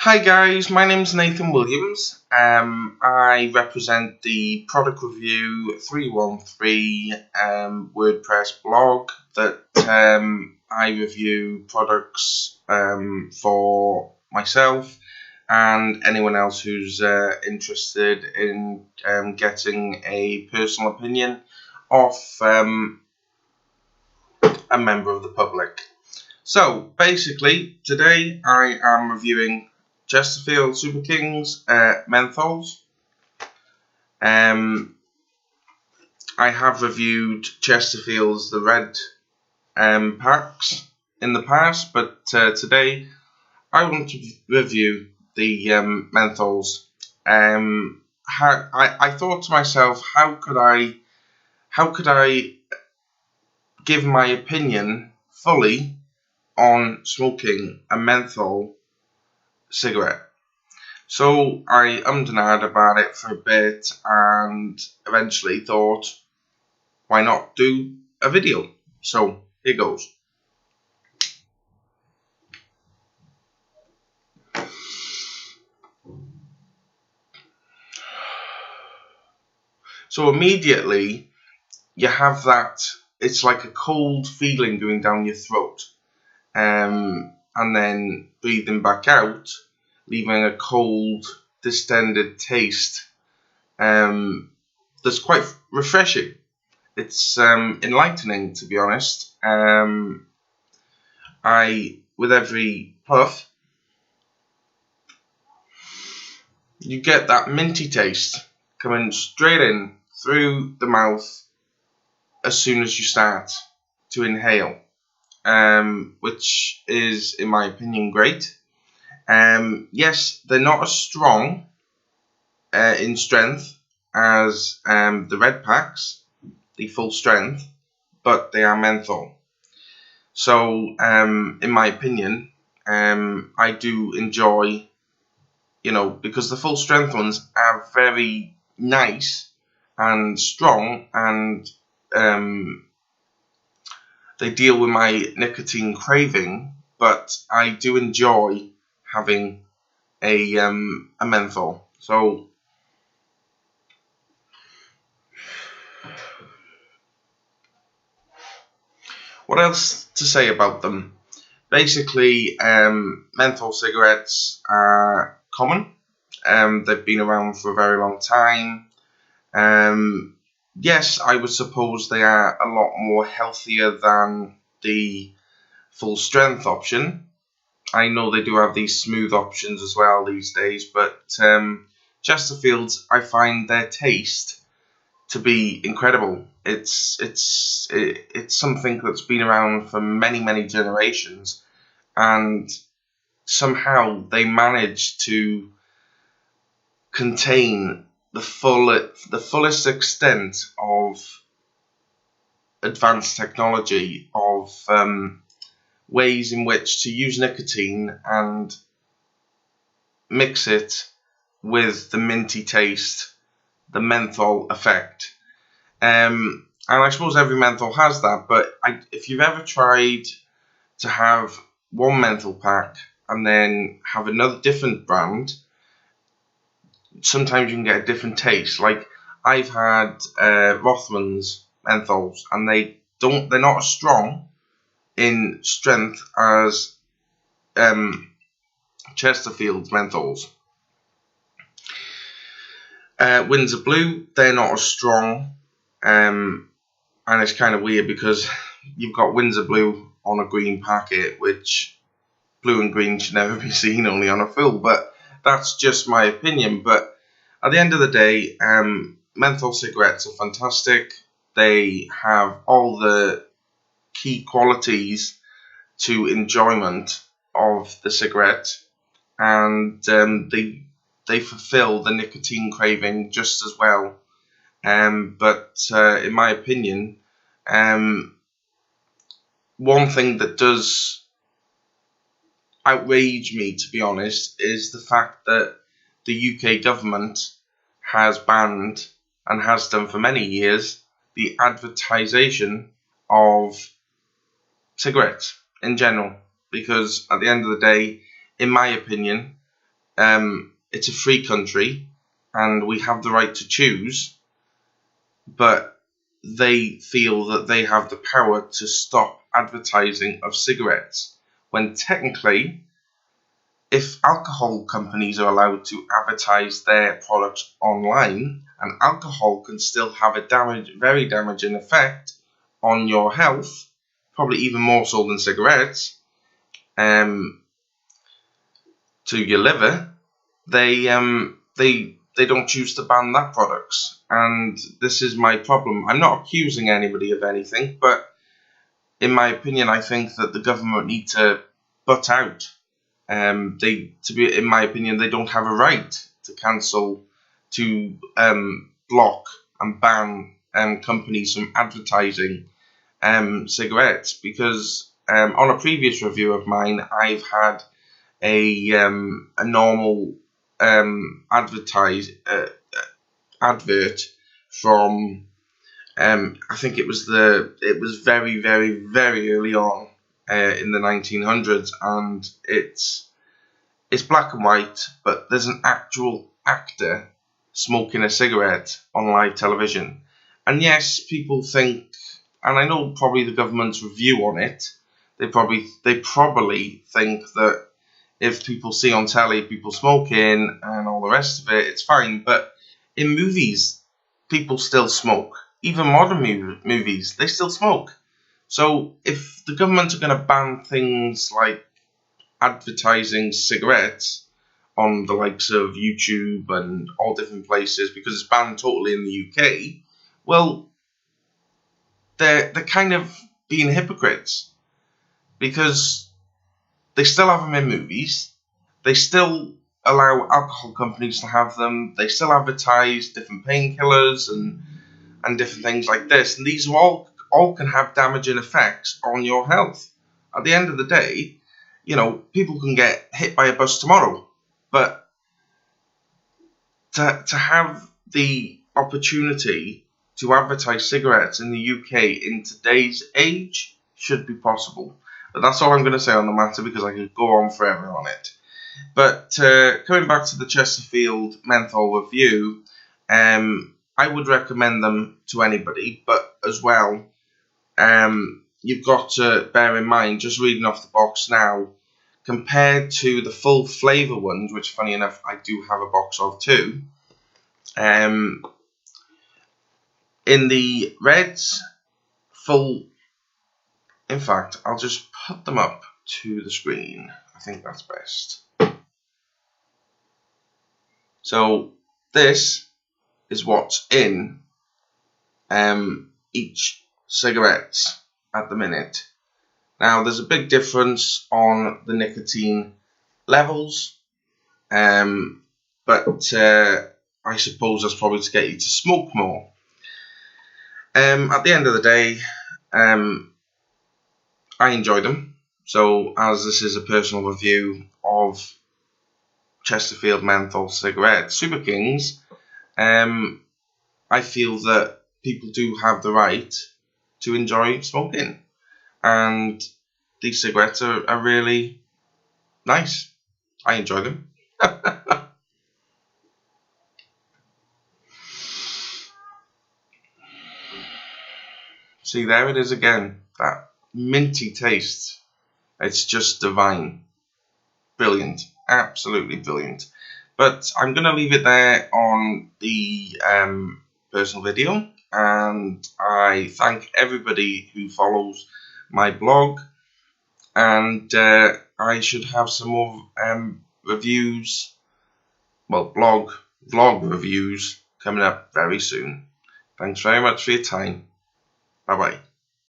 Hi guys, my name's Nathan Williams. I represent the Product Review 313 WordPress blog that I review products for myself and anyone else who's interested in getting a personal opinion off a member of the public. So basically, today I am reviewing Chesterfield Super Kings Menthols. I have reviewed Chesterfield's the red packs in the past, but today I want to review the Menthols. I thought to myself, how could I give my opinion fully on smoking a menthol cigarette? So I ummed and ahed about it for a bit and eventually thought, why not do a video? So here goes. So immediately you have that, it's like a cold feeling going down your throat, and then breathing back out, leaving a cold, distended taste that's quite refreshing. It's enlightening, to be honest. With every puff, you get that minty taste coming straight in through the mouth as soon as you start to inhale, which is, in my opinion, great. Yes, they're not as strong in strength as the red packs, the full strength, but they are menthol. So, in my opinion, I do enjoy, because the full strength ones are very nice and strong, and they deal with my nicotine craving, but I do enjoy having a menthol. So what else to say about them? Basically, menthol cigarettes are common. They've been around for a very long time. Yes, I would suppose they are a lot more healthier than the full strength option. I know they do have these smooth options as well these days, but Chesterfields, I find their taste to be incredible. It's something that's been around for many generations, and somehow they manage to contain the fullest extent of advanced technology, of ways in which to use nicotine and mix it with the minty taste, the menthol effect. And I suppose every menthol has that, but if you've ever tried to have one menthol pack and then have another different brand, sometimes you can get a different taste. Like, I've had Rothman's menthols, and they're not as strong in strength as Chesterfield's menthols. Windsor Blue, they're not as strong, and it's kind of weird because you've got Windsor Blue on a green packet, which blue and green should never be seen, only on a fill, but that's just my opinion. But at the end of the day, menthol cigarettes are fantastic. They have all the key qualities to enjoyment of the cigarette, and they fulfill the nicotine craving just as well. But in my opinion, one thing that does outrage me, to be honest, is the fact that the UK government has banned, and has done for many years, the advertisation of cigarettes in general. Because at the end of the day, in my opinion, it's a free country and we have the right to choose, but they feel that they have the power to stop advertising of cigarettes, when technically, if alcohol companies are allowed to advertise their products online, and alcohol can still have a very damaging effect on your health, probably even more so than cigarettes, to your liver, they don't choose to ban that products. And this is my problem. I'm not accusing anybody of anything, but in my opinion, I think that the government need to butt out. In my opinion, they don't have a right to cancel, to block and ban companies from advertising cigarettes, because on a previous review of mine, I've had a normal advert from I think it was very, very, very early on in the 1900s, and it's black and white, but there's an actual actor smoking a cigarette on live television. And yes, people think, and I know probably the government's review on it, they probably think that if people see on telly people smoking and all the rest of it, it's fine. But in movies, people still smoke. Even modern movies, they still smoke. So if the government are going to ban things like advertising cigarettes on the likes of YouTube and all different places, because it's banned totally in the UK, well, they're kind of being hypocrites, because they still have them in movies, they still allow alcohol companies to have them, they still advertise different painkillers and different things like this, and these all can have damaging effects on your health. At the end of the day, people can get hit by a bus tomorrow, but to have the opportunity to advertise cigarettes in the UK in today's age should be possible. But that's all I'm going to say on the matter, because I could go on forever on it. But coming back to the Chesterfield menthol review, I would recommend them to anybody, but as well, you've got to bear in mind, just reading off the box now, compared to the full flavour ones, which funny enough I do have a box of too, in the reds, in fact, I'll just put them up to the screen. I think that's best. So this is what's in each cigarette at the minute. Now, there's a big difference on the nicotine levels, but I suppose that's probably to get you to smoke more. At the end of the day, I enjoy them. So, as this is a personal review of Chesterfield menthol cigarettes, Super Kings, I feel that people do have the right to enjoy smoking, and these cigarettes are really nice. I enjoy them. See, there it is again, that minty taste. It's just divine. Brilliant. Absolutely brilliant. But I'm going to leave it there on the personal video, and I thank everybody who follows my blog, and I should have some more reviews, well, vlog reviews coming up very soon. Thanks very much for your time. Bye bye.